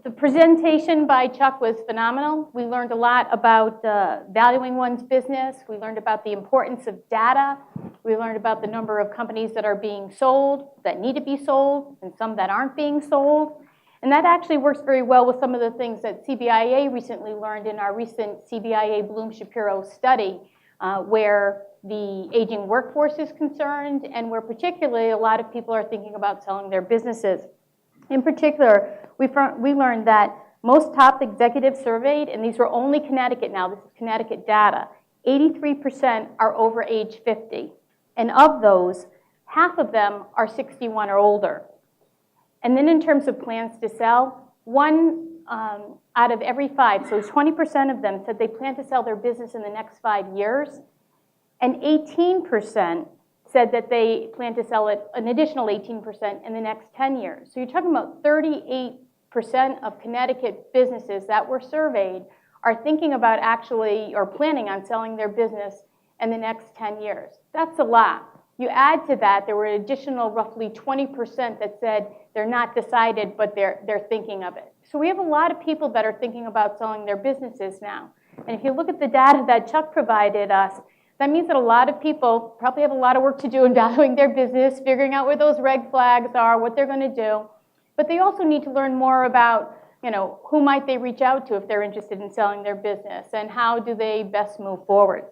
The presentation by Chuck was phenomenal. We learned a lot about valuing one's business. We learned about the importance of data. We learned about the number of companies that are being sold, that need to be sold, and some that aren't being sold. And that actually works very well with some of the things that CBIA recently learned in our recent CBIA Blum Shapiro study, where the aging workforce is concerned and where particularly a lot of people are thinking about selling their businesses. In particular, we learned that most top executives surveyed, and these were only Connecticut now, this is Connecticut data, 83% are over age 50. And of those, half of them are 61 or older. And then in terms of plans to sell, 1 out of every 5, so 20% of them said they plan to sell their business in the next 5 years. And 18% said that they plan to sell it an additional 18% in the next 10 years. So you're talking about 38% of Connecticut businesses that were surveyed are thinking about actually or planning on selling their business in the next 10 years. That's a lot. You add to that, there were an additional roughly 20% that said they're not decided, but they're thinking of it. So we have a lot of people that are thinking about selling their businesses now. And if you look at the data that Chuck provided us, that means that a lot of people probably have a lot of work to do in valuing their business, figuring out where those red flags are, what they're going to do. But they also need to learn more about, who might they reach out to if they're interested in selling their business, and how do they best move forward.